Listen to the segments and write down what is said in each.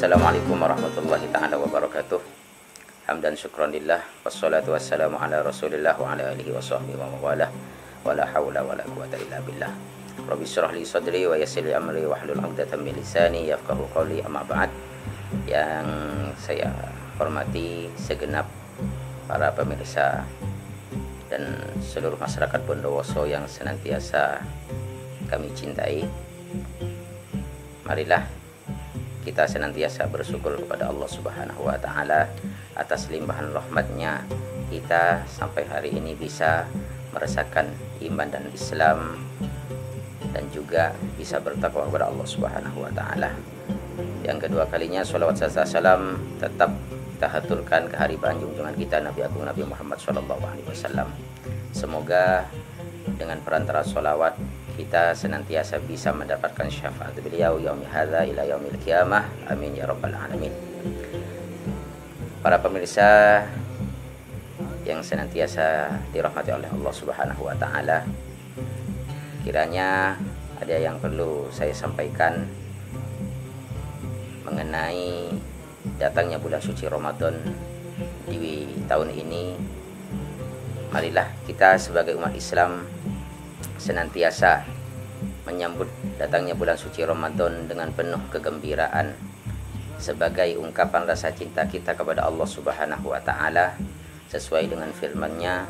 Assalamualaikum warahmatullahi ta'ala wabarakatuh. Hamdan syukranillah, wassalatu wassalamu ala rasulillah wa ala alihi wa sahbihi wa mawalah, wa la hawla wa la quwata illa billah. Rabbi syrah li sadri wa yassir li amri wa hlul 'uqdatam min lisani yafqahu qawli, amma ba'd. Yang saya hormati segenap para pemirsa dan seluruh masyarakat Bondowoso yang senantiasa kami cintai, marilah kita senantiasa bersyukur kepada Allah Subhanahu wa Ta'ala atas limpahan rahmatnya kita sampai hari ini bisa merasakan iman dan Islam, dan juga bisa bertakwa kepada Allah Subhanahu wa Ta'ala. Yang kedua kalinya, sholawat serta salam tetap kita haturkan ke haribaan junjungan kita Nabi Agung Nabi Muhammad SAW. Semoga dengan perantara sholawat kita senantiasa bisa mendapatkan syafaat beliau yaumi hadza ila yaumil qiyamah, amin ya rabbal alamin. Para pemirsa yang senantiasa dirahmati oleh Allah Subhanahu wa Ta'ala, kiranya ada yang perlu saya sampaikan mengenai datangnya bulan suci Ramadan di tahun ini. Marilah kita sebagai umat Islam senantiasa menyambut datangnya bulan suci Ramadan dengan penuh kegembiraan sebagai ungkapan rasa cinta kita kepada Allah Subhanahu wa Ta'ala, sesuai dengan firman-Nya,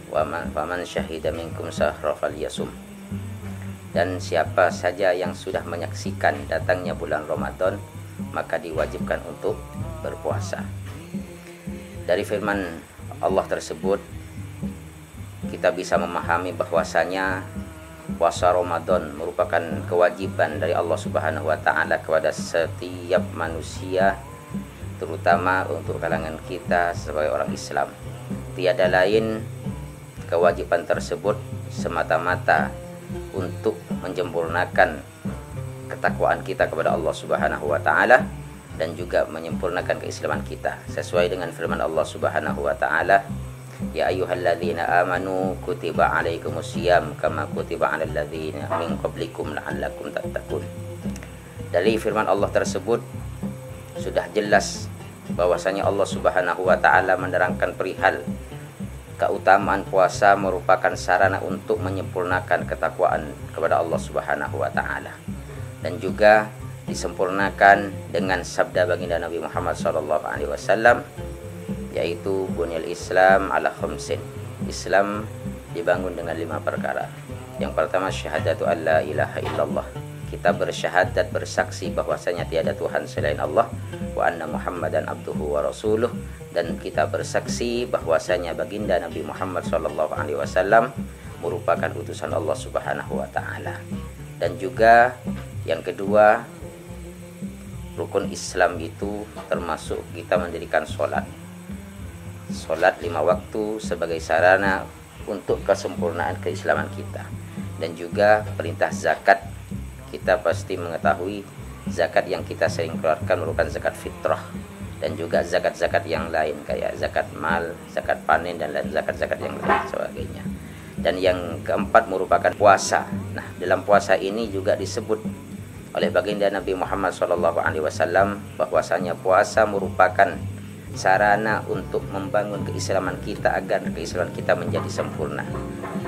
wa man syahida minkum syahra falyasum. Dan siapa saja yang sudah menyaksikan datangnya bulan Ramadan, maka diwajibkan untuk berpuasa. Dari firman Allah tersebut kita bisa memahami bahwasanya puasa Ramadan merupakan kewajiban dari Allah Subhanahu wa Ta'ala kepada setiap manusia, terutama untuk kalangan kita sebagai orang Islam. Tiada lain kewajiban tersebut semata-mata untuk menyempurnakan ketakwaan kita kepada Allah Subhanahu wa Ta'ala dan juga menyempurnakan keislaman kita, sesuai dengan firman Allah Subhanahu wa Ta'ala, ya ayyuhalladzina amanu kutiba alaikumusiyam kama kutiba alal ladzina min qablikum la'allakum tattaqun. Dari firman Allah tersebut sudah jelas bahwasanya Allah Subhanahu wa Ta'ala menerangkan perihal keutamaan puasa merupakan sarana untuk menyempurnakan ketakwaan kepada Allah Subhanahu wa Ta'ala, dan juga disempurnakan dengan sabda baginda Nabi Muhammad SAW, yaitu bunyal Islam ala khamsin. Islam dibangun dengan 5 perkara. Yang pertama, syahadatu alla ilaha illallah. Kita bersyahadat, bersaksi bahwasanya tiada Tuhan selain Allah, wa anna Muhammadan abduhu wa rasuluh, dan kita bersaksi bahwasanya baginda Nabi Muhammad SAW merupakan utusan Allah Subhanahu wa Ta'ala. Dan juga yang kedua, rukun Islam itu termasuk kita mendirikan sholat 5 waktu sebagai sarana untuk kesempurnaan keislaman kita. Dan juga perintah zakat, kita pasti mengetahui zakat yang kita sering keluarkan merupakan zakat fitrah, dan juga zakat-zakat yang lain kayak zakat mal, zakat panen, dan lain zakat-zakat yang lain sebagainya. Dan yang keempat merupakan puasa. Nah, dalam puasa ini juga disebut oleh baginda Nabi Muhammad SAW bahwasanya puasa merupakan sarana untuk membangun keislaman kita agar keislaman kita menjadi sempurna.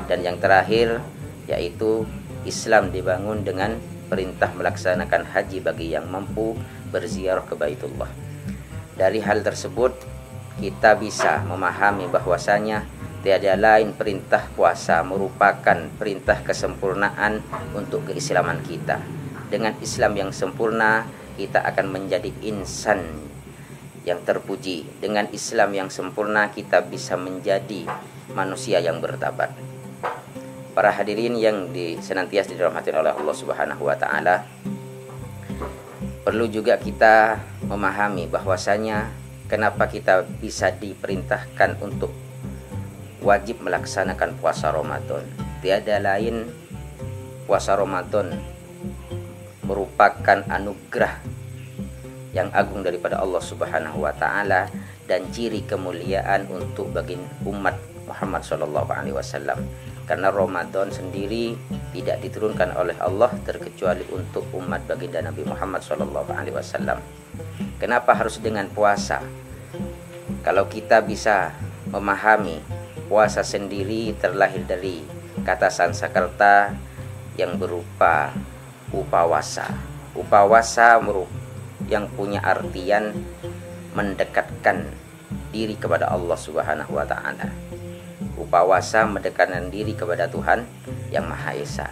Dan yang terakhir yaitu Islam dibangun dengan perintah melaksanakan haji bagi yang mampu berziarah ke Baitullah. Dari hal tersebut kita bisa memahami bahwasanya tiada lain perintah puasa merupakan perintah kesempurnaan untuk keislaman kita. Dengan Islam yang sempurna kita akan menjadi insan yang terpuji. Dengan Islam yang sempurna kita bisa menjadi manusia yang bertabat. Para hadirin yang senantiasa dirahmati oleh Allah Subhanahu wa Ta'ala, perlu juga kita memahami bahwasanya kenapa kita bisa diperintahkan untuk wajib melaksanakan puasa Ramadan. Tiada lain, puasa Ramadan merupakan anugerah yang agung daripada Allah Subhanahu wa Ta'ala dan ciri kemuliaan untuk bagi umat Muhammad SAW. Karena Ramadan sendiri tidak diturunkan oleh Allah terkecuali untuk umat baginda Nabi Muhammad SAW. Kenapa harus dengan puasa? Kalau kita bisa memahami, puasa sendiri terlahir dari kata Sanskerta yang berupa upawasa. Upawasa yang punya artian mendekatkan diri kepada Allah Subhanahu wa taala. Upawasa mendekatkan diri kepada Tuhan yang Maha Esa.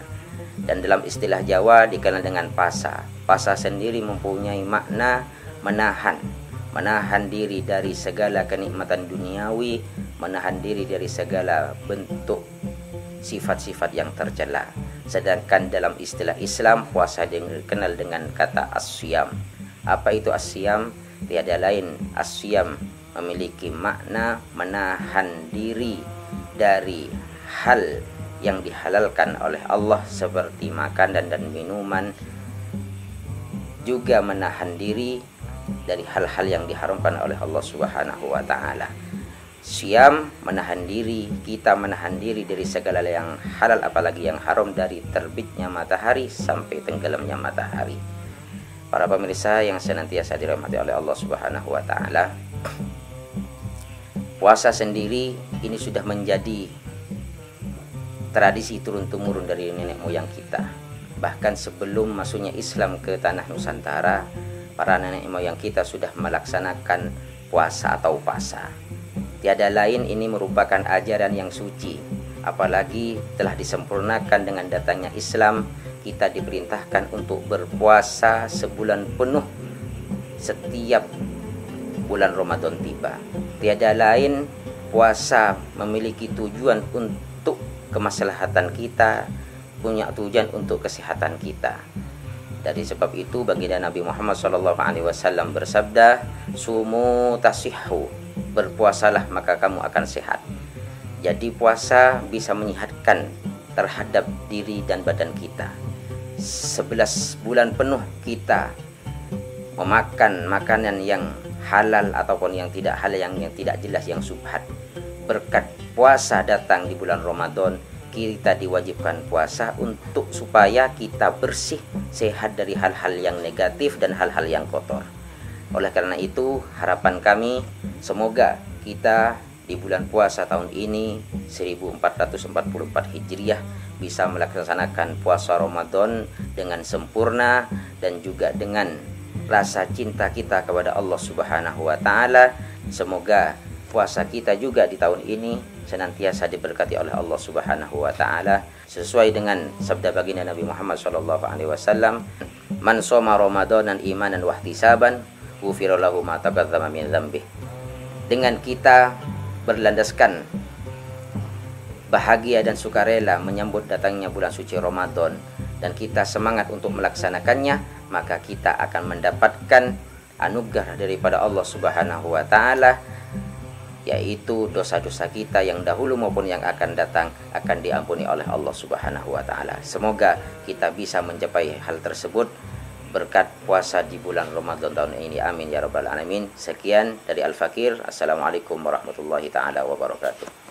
Dan dalam istilah Jawa dikenal dengan pasa. Pasa sendiri mempunyai makna menahan diri dari segala kenikmatan duniawi, menahan diri dari segala bentuk sifat-sifat yang tercela. Sedangkan dalam istilah Islam, puasa dikenal dengan kata as-siyam. Apa itu as-siyam? Tiada lain, as-siyam memiliki makna menahan diri dari hal yang dihalalkan oleh Allah seperti makanan dan minuman, juga menahan diri dari hal-hal yang diharamkan oleh Allah Subhanahu wa taala. Siam menahan diri, kita menahan diri dari segala yang halal apalagi yang haram, dari terbitnya matahari sampai tenggelamnya matahari. Para pemirsa yang senantiasa dirahmati oleh Allah Subhanahu wa taala, puasa sendiri ini sudah menjadi tradisi turun-temurun dari nenek moyang kita. Bahkan sebelum masuknya Islam ke tanah Nusantara, para nenek moyang kita sudah melaksanakan puasa atau pasa. Tiada lain, ini merupakan ajaran yang suci. Apalagi telah disempurnakan dengan datangnya Islam, kita diperintahkan untuk berpuasa sebulan penuh setiap bulan Ramadan tiba. Tiada lain, puasa memiliki tujuan untuk kemaslahatan kita, punya tujuan untuk kesehatan kita. Dari sebab itu baginda Nabi Muhammad SAW bersabda, "Sumu tasihhu," berpuasalah maka kamu akan sehat. Jadi puasa bisa menyehatkan terhadap diri dan badan kita. 11 bulan penuh kita memakan makanan yang halal ataupun yang tidak halal, yang tidak jelas, yang subhat. Berkat puasa datang di bulan Ramadan, kita diwajibkan puasa untuk supaya kita bersih, sehat dari hal-hal yang negatif dan hal-hal yang kotor. Oleh karena itu, harapan kami semoga kita di bulan puasa tahun ini 1444 Hijriah bisa melaksanakan puasa Ramadan dengan sempurna dan juga dengan rasa cinta kita kepada Allah Subhanahu wa taala. Semoga puasa kita juga di tahun ini senantiasa diberkati oleh Allah Subhanahu wa taala sesuai dengan sabda baginda Nabi Muhammad SAW, "Man shoma ramadanan imanan wa ihtisaban, ghufira lahu ma taqaddama min dzambih." Dengan kita berlandaskan bahagia dan sukarela menyambut datangnya bulan suci Ramadan dan kita semangat untuk melaksanakannya, maka kita akan mendapatkan anugerah daripada Allah Subhanahu wa taala, yaitu dosa-dosa kita yang dahulu maupun yang akan datang akan diampuni oleh Allah Subhanahu wa taala. Semoga kita bisa mencapai hal tersebut berkat puasa di bulan Ramadan tahun ini. Amin ya rabbal alamin. Sekian dari Al Fakir. Assalamualaikum warahmatullahi taala wabarakatuh.